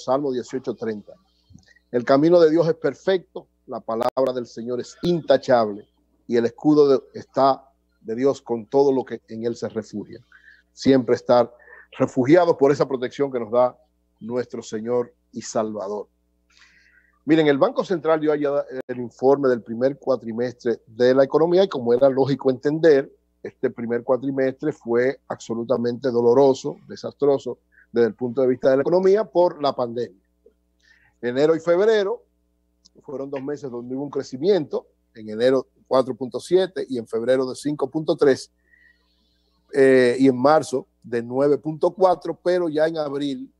Salmo 18:30. El camino de Dios es perfecto, la palabra del Señor es intachable y el escudo está de Dios con todo lo que en él se refugia. Siempre estar refugiados por esa protección que nos da nuestro Señor y Salvador. Miren, el Banco Central dio allá el informe del primer cuatrimestre de la economía y como era lógico entender, este primer cuatrimestre fue absolutamente doloroso, desastroso desde el punto de vista de la economía por la pandemia. Enero y febrero fueron 2 meses donde hubo un crecimiento, en enero 4.7 y en febrero de 5.3 y en marzo de 9.4, pero ya en abril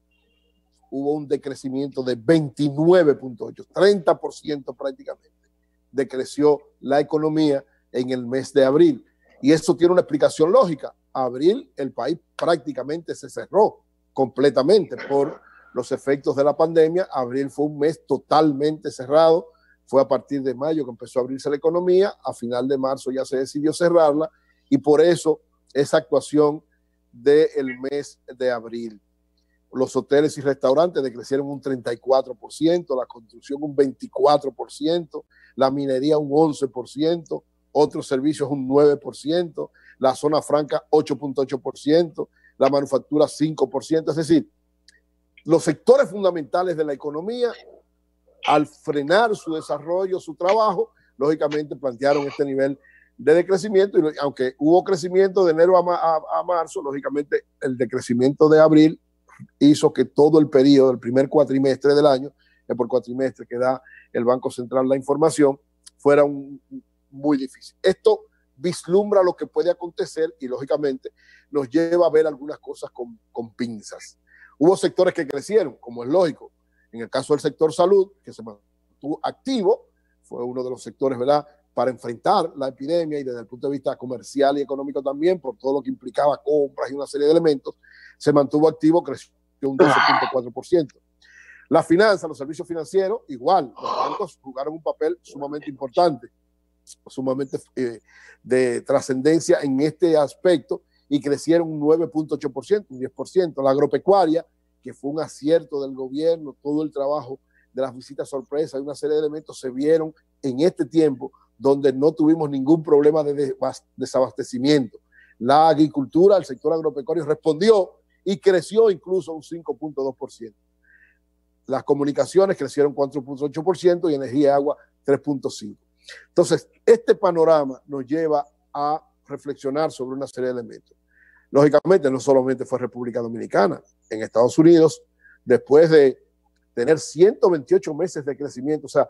hubo un decrecimiento de 29.8, 30% prácticamente decreció la economía en el mes de abril. Y eso tiene una explicación lógica. Abril el país prácticamente se cerró completamente por los efectos de la pandemia. Abril fue un mes totalmente cerrado. Fue a partir de mayo que empezó a abrirse la economía. A final de marzo ya se decidió cerrarla y por eso esa actuación del mes de abril. Los hoteles y restaurantes decrecieron un 34%, la construcción un 24%, la minería un 11%, otros servicios un 9%, la zona franca 8.8%, la manufactura 5%. Es decir, los sectores fundamentales de la economía, al frenar su desarrollo, su trabajo, lógicamente plantearon este nivel de decrecimiento, y aunque hubo crecimiento de enero a marzo, lógicamente el decrecimiento de abril hizo que todo el periodo, el primer cuatrimestre del año, por cuatrimestre que da el Banco Central la información, fuera muy difícil. Esto vislumbra lo que puede acontecer y lógicamente nos lleva a ver algunas cosas con pinzas. Hubo sectores que crecieron, como es lógico. En el caso del sector salud, que se mantuvo activo, fue uno de los sectores, ¿verdad?, para enfrentar la epidemia y desde el punto de vista comercial y económico también, por todo lo que implicaba compras y una serie de elementos, se mantuvo activo, creció un 12.4%. La finanza, los servicios financieros, igual, los bancos jugaron un papel sumamente importante, sumamente de trascendencia en este aspecto y crecieron un 9.8%, un 10%. La agropecuaria, que fue un acierto del gobierno, todo el trabajo de las visitas sorpresa y una serie de elementos se vieron en este tiempo donde no tuvimos ningún problema de desabastecimiento. La agricultura, el sector agropecuario respondió y creció incluso un 5.2%. Las comunicaciones crecieron 4.8% y energía y agua 3.5%. Entonces, este panorama nos lleva a reflexionar sobre una serie de elementos. Lógicamente, no solamente fue República Dominicana. En Estados Unidos, después de tener 128 meses de crecimiento, o sea,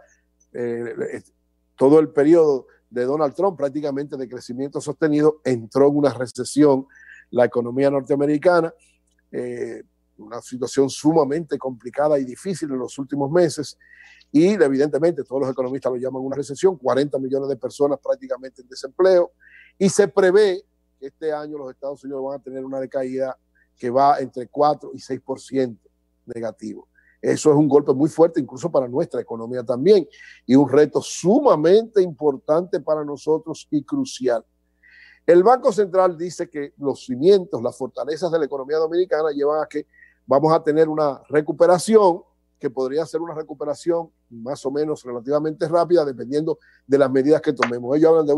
todo el periodo de Donald Trump prácticamente de crecimiento sostenido, entró en una recesión la economía norteamericana, una situación sumamente complicada y difícil en los últimos meses, y evidentemente todos los economistas lo llaman una recesión, 40 millones de personas prácticamente en desempleo, y se prevé que este año los Estados Unidos van a tener una decaída que va entre 4 y 6% negativo. Eso es un golpe muy fuerte incluso para nuestra economía también y un reto sumamente importante para nosotros y crucial. El Banco Central dice que los cimientos, las fortalezas de la economía dominicana llevan a que vamos a tener una recuperación que podría ser una recuperación más o menos relativamente rápida dependiendo de las medidas que tomemos. Ellos hablan de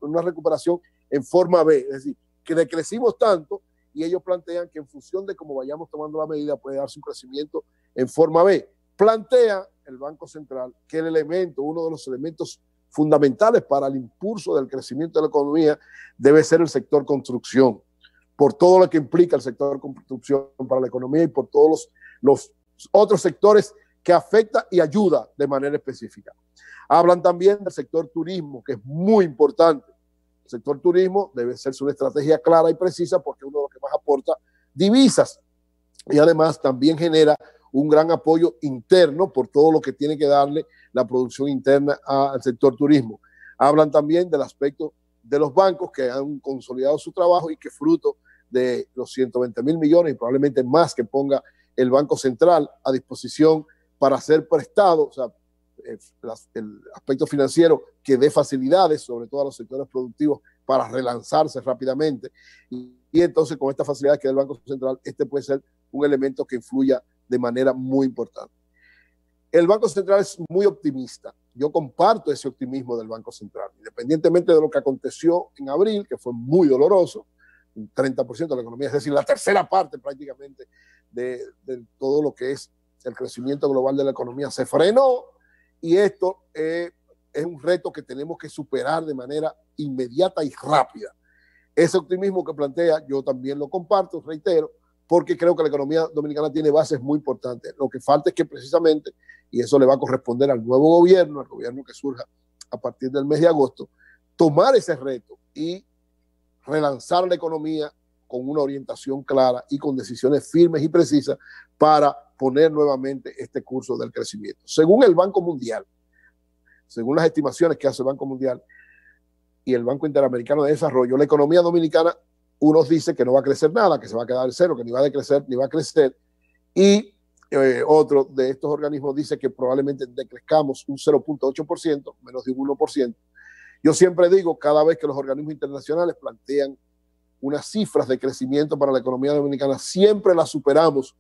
una recuperación en forma B, es decir, que decrecimos tanto y ellos plantean que en función de cómo vayamos tomando la medida puede darse un crecimiento en forma B. Plantea el Banco Central que el elemento, uno de los elementos fundamentales para el impulso del crecimiento de la economía debe ser el sector construcción, por todo lo que implica el sector construcción para la economía y por todos los otros sectores que afecta y ayuda de manera específica. Hablan también del sector turismo, que es muy importante. El sector turismo debe ser una estrategia clara y precisa porque es uno de los que más aporta divisas y además también genera un gran apoyo interno por todo lo que tiene que darle la producción interna al sector turismo. Hablan también del aspecto de los bancos que han consolidado su trabajo y que fruto de los 120.000 millones y probablemente más que ponga el Banco Central a disposición para hacer prestado, o sea, el aspecto financiero que dé facilidades, sobre todo a los sectores productivos, para relanzarse rápidamente. Y entonces, con esta facilidad que da el Banco Central, este puede ser un elemento que influya de manera muy importante. El Banco Central es muy optimista. Yo comparto ese optimismo del Banco Central, independientemente de lo que aconteció en abril, que fue muy doloroso, un 30% de la economía, es decir, la tercera parte prácticamente de todo lo que es el crecimiento global de la economía se frenó, y esto es un reto que tenemos que superar de manera inmediata y rápida. Ese optimismo que plantea yo también lo comparto, reitero, porque creo que la economía dominicana tiene bases muy importantes. Lo que falta es que precisamente, y eso le va a corresponder al nuevo gobierno, al gobierno que surja a partir del mes de agosto, tomar ese reto y relanzar la economía con una orientación clara y con decisiones firmes y precisas para poner nuevamente este curso del crecimiento. Según el Banco Mundial, según las estimaciones que hace el Banco Mundial y el Banco Interamericano de Desarrollo, la economía dominicana, unos dicen que no va a crecer nada, que se va a quedar en cero, que ni va a decrecer ni va a crecer, y otro de estos organismos dice que probablemente decrezcamos un 0.8%, menos de un 1%. Yo siempre digo, cada vez que los organismos internacionales plantean unas cifras de crecimiento para la economía dominicana, siempre las superamos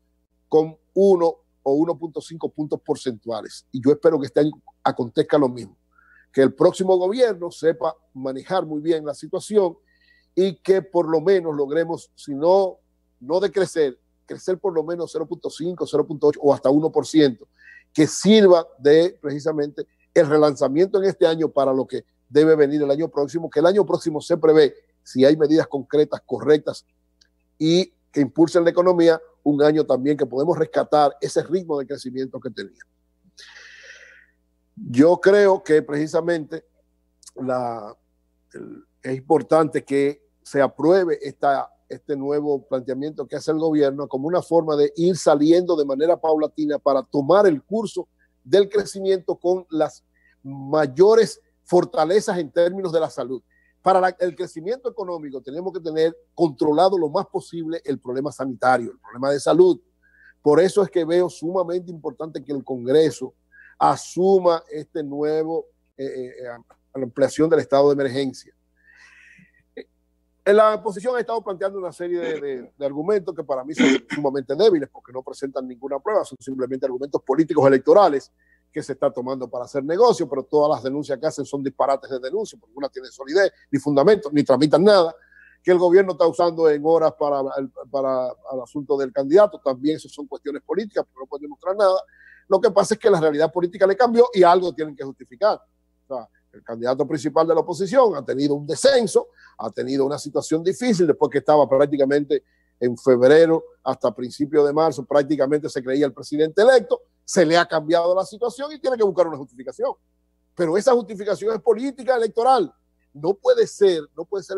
con 1 o 1.5 puntos porcentuales. Y yo espero que este año acontezca lo mismo, que el próximo gobierno sepa manejar muy bien la situación y que por lo menos logremos, si no decrecer, crecer por lo menos 0.5, 0.8 o hasta 1%, que sirva de precisamente el relanzamiento en este año para lo que debe venir el año próximo, que el año próximo se prevé, si hay medidas concretas, correctas y que impulsen la economía, un año también que podemos rescatar ese ritmo de crecimiento que tenía. Yo creo que precisamente es importante que se apruebe este nuevo planteamiento que hace el gobierno como una forma de ir saliendo de manera paulatina para tomar el curso del crecimiento con las mayores fortalezas en términos de la salud. Para el crecimiento económico tenemos que tener controlado lo más posible el problema sanitario, el problema de salud. Por eso es que veo sumamente importante que el Congreso asuma este nuevo ampliación del estado de emergencia. En la oposición ha estado planteando una serie de argumentos que para mí son sumamente débiles porque no presentan ninguna prueba, son simplemente argumentos políticos electorales que se está tomando para hacer negocio, pero todas las denuncias que hacen son disparates de denuncia, porque una tiene solidez, ni fundamento, ni tramitan nada, que el gobierno está usando en horas para el asunto del candidato, también eso son cuestiones políticas, pero no pueden demostrar nada. Lo que pasa es que la realidad política le cambió y algo tienen que justificar. O sea, el candidato principal de la oposición ha tenido un descenso, ha tenido una situación difícil después que estaba prácticamente en febrero hasta principios de marzo, prácticamente se creía el presidente electo, se le ha cambiado la situación y tiene que buscar una justificación. Pero esa justificación es política electoral. No puede ser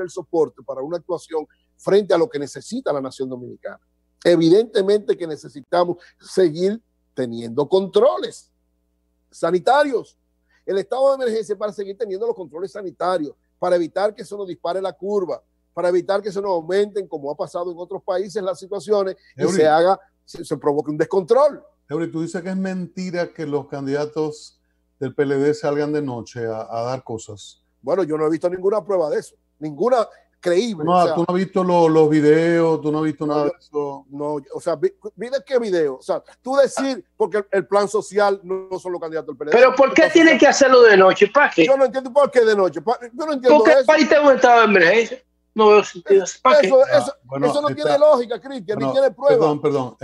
el soporte para una actuación frente a lo que necesita la nación dominicana. Evidentemente que necesitamos seguir teniendo controles sanitarios. El estado de emergencia para seguir teniendo los controles sanitarios, para evitar que eso nos dispare la curva, para evitar que se nos aumenten, como ha pasado en otros países, las situaciones y se provoque un descontrol. Eury, tú dices que es mentira que los candidatos del PLD salgan de noche a dar cosas. Bueno, yo no he visto ninguna prueba de eso, ninguna creíble. No, o sea, tú no has visto los videos, tú no has visto nada de eso. No, o sea, ¿mira qué video? O sea, tú decir, porque el plan social no son los candidatos del PLD. Pero ¿por qué tienen que hacerlo de noche? ¿Para qué? Yo no entiendo por qué de noche. Yo no entiendo porque el país está en un estado de emergencia. No veo sentido. Eso no tiene lógica, Cristian, ni tiene pruebas. Perdón.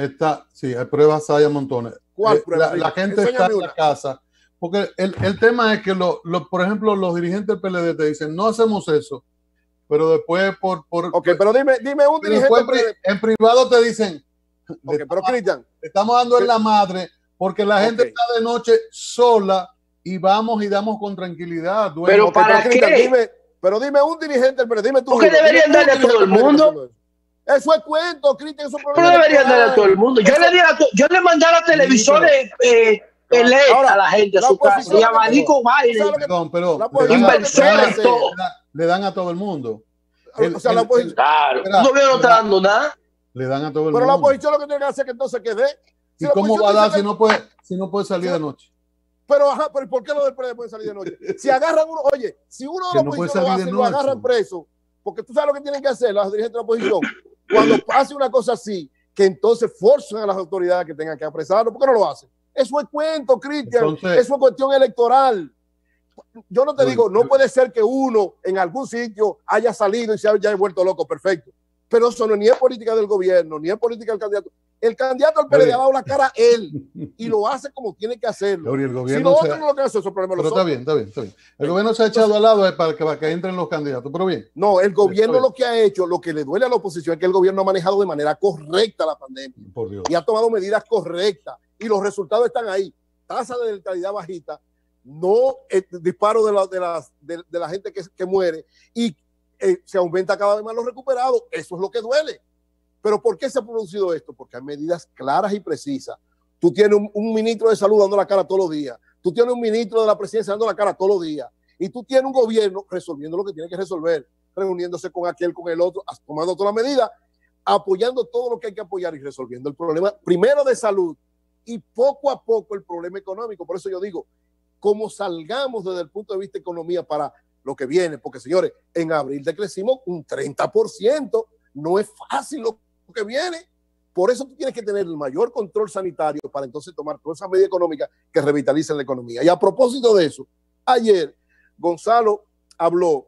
Sí, hay pruebas, hay a montones. ¿Cuál prueba? La gente está en la casa. Porque el tema es que, por ejemplo, los dirigentes del PLD te dicen, no hacemos eso. Pero después Ok, pero dime un dirigente. En privado te dicen, pero Cristian, le estamos dando en la madre porque la gente está de noche sola y vamos y damos con tranquilidad. Pero ¿para qué? Pero dime un dirigente, pero dime tú. ¿Por qué deberían darle a todo el mundo? Eso es cuento, Cristian. Pero deberían darle a todo el mundo. Yo le mandara televisores a la gente a su casa y abanico baile. Pero inversores, todo. Le dan a todo el mundo. La oposición. Claro, no veo no está dando nada. Le dan a todo el mundo. Pero la oposición lo que tiene que hacer es que entonces quede. ¿Y cómo va a dar si no puede salir de noche? Pero ¿por qué los del PLD pueden salir de noche? Si agarran uno, oye, si uno de la oposición lo hace, lo agarran preso, porque tú sabes lo que tienen que hacer los dirigentes de la oposición. Cuando pase una cosa así, que entonces forzan a las autoridades que tengan que apresarlo. ¿Por qué no lo hacen? Eso es cuento, Cristian. Eso es cuestión electoral. Yo no te digo, no puede ser que uno en algún sitio haya salido y se haya vuelto loco, perfecto. Pero eso no ni es política del gobierno, ni es política del candidato. El candidato al PLD ha dado la cara a él y lo hace como tiene que hacerlo. Si los otros no lo hacen, esos problemas los otros. Está bien. El gobierno se ha echado al lado para que entren los candidatos, pero bien. No, el gobierno lo que ha hecho, lo que le duele a la oposición es que el gobierno ha manejado de manera correcta la pandemia. Por Dios. Y ha tomado medidas correctas y los resultados están ahí. Tasa de letalidad bajita, no disparo de la gente que muere y se aumenta cada vez más los recuperados. Eso es lo que duele. Pero ¿por qué se ha producido esto? Porque hay medidas claras y precisas. Tú tienes un ministro de salud dando la cara todos los días. Tú tienes un ministro de la presidencia dando la cara todos los días. Y tú tienes un gobierno resolviendo lo que tiene que resolver, reuniéndose con aquel, con el otro, tomando todas las medidas, apoyando todo lo que hay que apoyar y resolviendo el problema, primero de salud y poco a poco el problema económico. Por eso yo digo, como salgamos desde el punto de vista de economía para lo que viene, porque señores, en abril decrecimos un 30%, no es fácil lo que viene. Por eso tú tienes que tener el mayor control sanitario para entonces tomar todas esas medidas económicas que revitalicen la economía. Y a propósito de eso, ayer Gonzalo habló,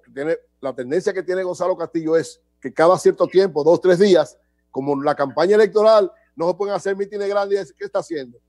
la tendencia que tiene Gonzalo Castillo es que cada cierto tiempo, 2 o 3 días, como la campaña electoral, no se pueden hacer mítines grandes. ¿Qué está haciendo?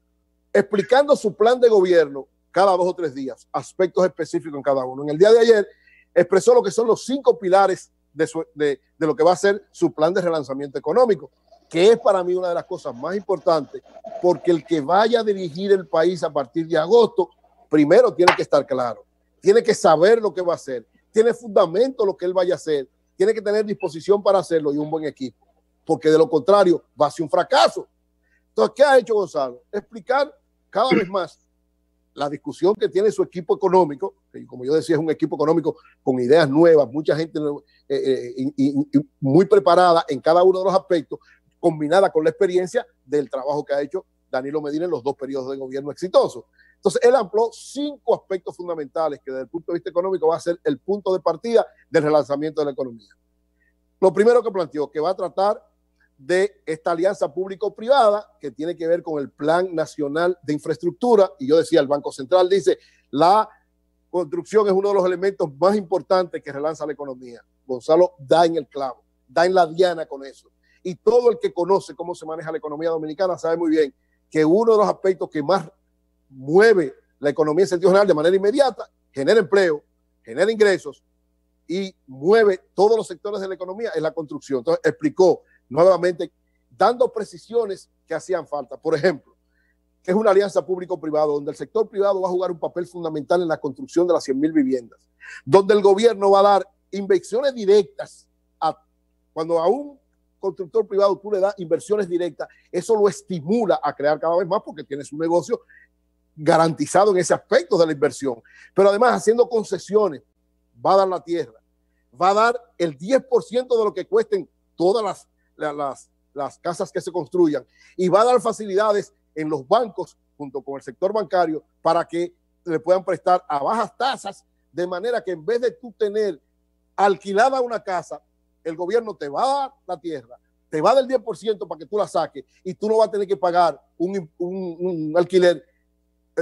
Explicando su plan de gobierno cada 2 o 3 días, aspectos específicos en cada uno. En el día de ayer expresó lo que son los 5 pilares de lo que va a ser su plan de relanzamiento económico, que es para mí una de las cosas más importantes, porque el que vaya a dirigir el país a partir de agosto, primero tiene que estar claro, tiene que saber lo que va a hacer, tiene fundamento lo que él vaya a hacer, tiene que tener disposición para hacerlo y un buen equipo, porque de lo contrario va a ser un fracaso. Entonces, ¿qué ha hecho Gonzalo? Explicar cada vez más la discusión que tiene su equipo económico, que como yo decía es un equipo económico con ideas nuevas, mucha gente muy preparada en cada uno de los aspectos, combinada con la experiencia del trabajo que ha hecho Danilo Medina en los 2 periodos de gobierno exitosos. Entonces, él amplió 5 aspectos fundamentales que desde el punto de vista económico va a ser el punto de partida del relanzamiento de la economía. Lo primero que planteó, que va a tratar de esta alianza público-privada que tiene que ver con el Plan Nacional de Infraestructura, y yo decía, el Banco Central dice, la construcción es uno de los elementos más importantes que relanza la economía. Gonzalo da en el clavo, da en la diana con eso. Y todo el que conoce cómo se maneja la economía dominicana sabe muy bien que uno de los aspectos que más mueve la economía en sentido general de manera inmediata, genera empleo, genera ingresos y mueve todos los sectores de la economía es la construcción. Entonces explicó nuevamente, dando precisiones que hacían falta. Por ejemplo, que es una alianza público-privada donde el sector privado va a jugar un papel fundamental en la construcción de las 100,000 viviendas, donde el gobierno va a dar inversiones directas. Cuando a un constructor privado tú le das inversiones directas, eso lo estimula a crear cada vez más porque tiene su negocio garantizado en ese aspecto de la inversión. Pero además haciendo concesiones, va a dar la tierra, va a dar el 10% de lo que cuesten todas las casas que se construyan y va a dar facilidades en los bancos junto con el sector bancario para que le puedan prestar a bajas tasas, de manera que en vez de tú tener alquilada una casa, el gobierno te va a dar la tierra, te va a dar el 10% para que tú la saques y tú no vas a tener que pagar un alquiler,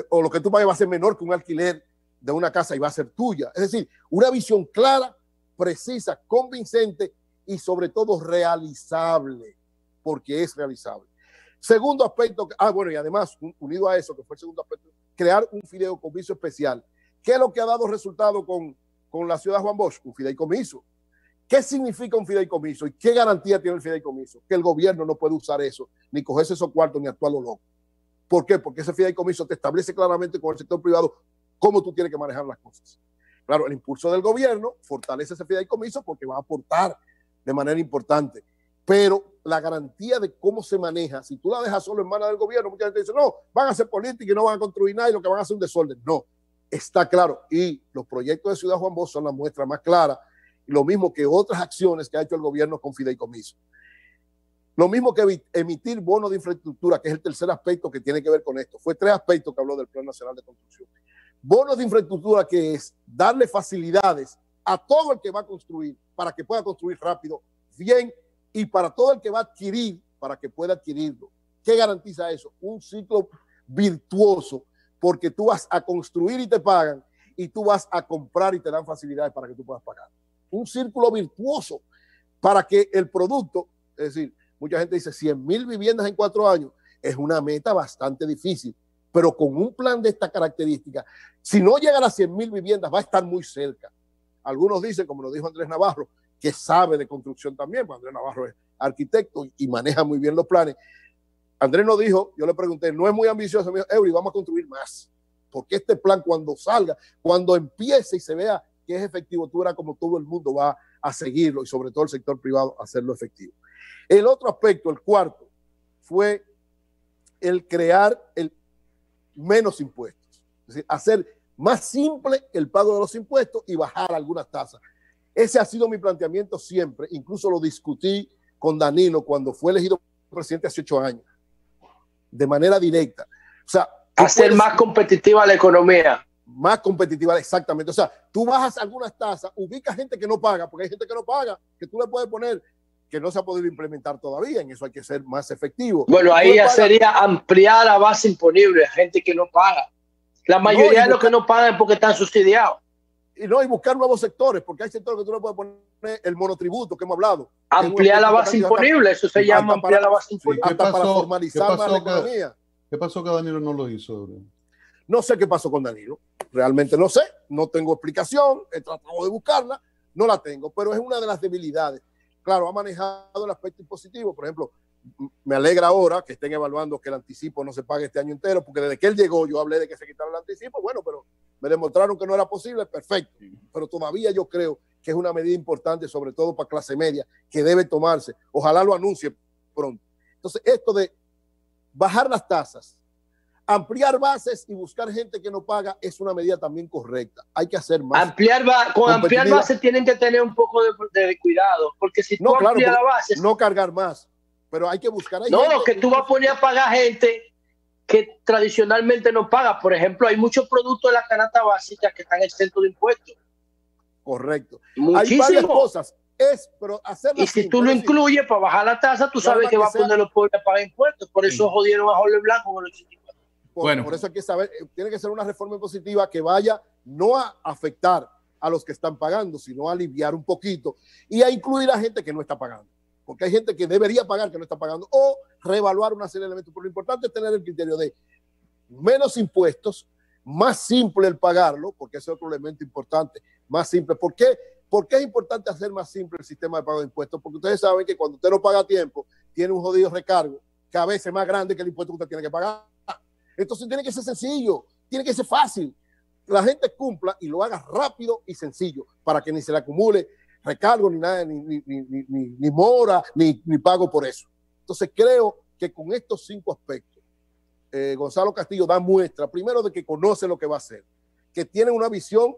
o lo que tú pagues va a ser menor que un alquiler de una casa y va a ser tuya. Es decir, una visión clara, precisa, convincente y sobre todo realizable, porque es realizable. Segundo aspecto, bueno, y además, unido a eso, que fue el segundo aspecto, crear un fideicomiso especial. ¿Qué es lo que ha dado resultado con la ciudad de Juan Bosch? Un fideicomiso. ¿Qué significa un fideicomiso y qué garantía tiene el fideicomiso? Que el gobierno no puede usar eso, ni cogerse esos cuartos, ni actuar lo loco. ¿Por qué? Porque ese fideicomiso te establece claramente con el sector privado cómo tú tienes que manejar las cosas. Claro, el impulso del gobierno fortalece ese fideicomiso porque va a aportar de manera importante. Pero la garantía de cómo se maneja, si tú la dejas solo en manos del gobierno, mucha gente dice, no, van a hacer política y no van a construir nada y lo que van a hacer es un desorden. No, está claro. Y los proyectos de Ciudad Juan Bosch son la muestra más clara. Y lo mismo que otras acciones que ha hecho el gobierno con fideicomiso. Lo mismo que emitir bonos de infraestructura, que es el tercer aspecto que tiene que ver con esto. Fue 3 aspectos que habló del Plan Nacional de Construcción. Bonos de infraestructura, que es darle facilidades a todo el que va a construir para que pueda construir rápido, bien, y para todo el que va a adquirir para que pueda adquirirlo. ¿Qué garantiza eso? Un ciclo virtuoso, porque tú vas a construir y te pagan, y tú vas a comprar y te dan facilidades para que tú puedas pagar. Un círculo virtuoso para que el producto, es decir, mucha gente dice 100,000 viviendas en 4 años, es una meta bastante difícil, pero con un plan de esta característica, si no llega a las 100,000 viviendas, va a estar muy cerca. Algunos dicen, como lo dijo Andrés Navarro, que sabe de construcción también, pues Andrés Navarro es arquitecto y maneja muy bien los planes. Andrés nos dijo, yo le pregunté, no es muy ambicioso, me dijo, Eury, vamos a construir más, porque este plan cuando salga, cuando empiece y se vea que es efectivo, tú verás como todo el mundo va a seguirlo y sobre todo el sector privado a hacerlo efectivo. El otro aspecto, el cuarto, fue el crear menos impuestos, es decir, hacer más simple el pago de los impuestos y bajar algunas tasas. Ese ha sido mi planteamiento siempre, incluso lo discutí con Danilo cuando fue elegido presidente hace 8 años, de manera directa. O sea, hacer más competitiva la economía. Más competitiva, exactamente. O sea, tú bajas algunas tasas, ubicas gente que no paga, porque hay gente que no paga, que tú le puedes poner, que no se ha podido implementar todavía, en eso hay que ser más efectivo. Bueno, ahí ya sería ampliar la base imponible a gente que no paga. La mayoría de los que no pagan es porque están subsidiados. Y buscar nuevos sectores, porque hay sectores que tú le puedes poner el monotributo que hemos hablado. Ampliar la base imponible, eso se llama ampliar la base imponible. Hasta para formalizar más la economía. ¿Qué pasó que Danilo no lo hizo? No sé qué pasó con Danilo, realmente no sé, no tengo explicación, he tratado de buscarla, no la tengo, pero es una de las debilidades. Claro, ha manejado el aspecto impositivo, por ejemplo, me alegra ahora que estén evaluando que el anticipo no se pague este año entero, porque desde que él llegó yo hablé de que se quitara el anticipo, bueno, pero me demostraron que no era posible, perfecto, pero todavía yo creo que es una medida importante, sobre todo para clase media, que debe tomarse, ojalá lo anuncie pronto. Entonces, esto de bajar las tasas, ampliar bases y buscar gente que no paga es una medida también correcta. Hay que hacer más. Con ampliar bases tienen que tener un poco de cuidado, porque si tú amplias la base... No cargar más, pero hay que buscar... que tú vas a poner a pagar gente que tradicionalmente no paga. Por ejemplo, hay muchos productos de la canasta básica que están exentos de impuestos. Correcto. Muchísimo. Hay varias cosas. Pero y si tú lo incluyes para bajar la tasa, tú sabes que va a poner los pobres a pagar impuestos. Por eso jodieron a Jorge Blanco con el 84. Por eso hay que saber, tiene que ser una reforma impositiva que vaya no a afectar a los que están pagando, sino a aliviar un poquito y a incluir a gente que no está pagando. Porque hay gente que debería pagar que no está pagando, o reevaluar una serie de elementos. Pero lo importante es tener el criterio de menos impuestos, más simple el pagarlo, porque ese es otro elemento importante, más simple. ¿Por qué? ¿Por qué es importante hacer más simple el sistema de pago de impuestos? Porque ustedes saben que cuando usted no paga a tiempo, tiene un jodido recargo que a veces es más grande que el impuesto que usted tiene que pagar. Entonces tiene que ser sencillo, tiene que ser fácil. La gente cumpla y lo haga rápido y sencillo para que ni se le acumule recargo, ni nada, ni mora, ni pago por eso. Entonces creo que con estos 5 aspectos, Gonzalo Castillo da muestra, primero, de que conoce lo que va a hacer, que tiene una visión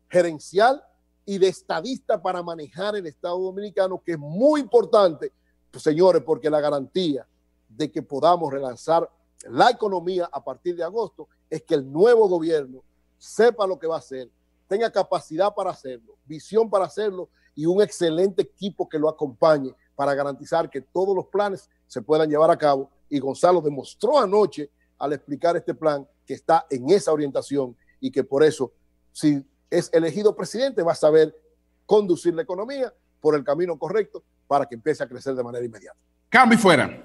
gerencial y de estadista para manejar el Estado Dominicano, que es muy importante, pues, señores, porque la garantía de que podamos relanzar la economía a partir de agosto es que el nuevo gobierno sepa lo que va a hacer, tenga capacidad para hacerlo, visión para hacerlo y un excelente equipo que lo acompañe para garantizar que todos los planes se puedan llevar a cabo. Y Gonzalo demostró anoche, al explicar este plan, que está en esa orientación y que por eso, si es elegido presidente, va a saber conducir la economía por el camino correcto para que empiece a crecer de manera inmediata. Cambio y fuera.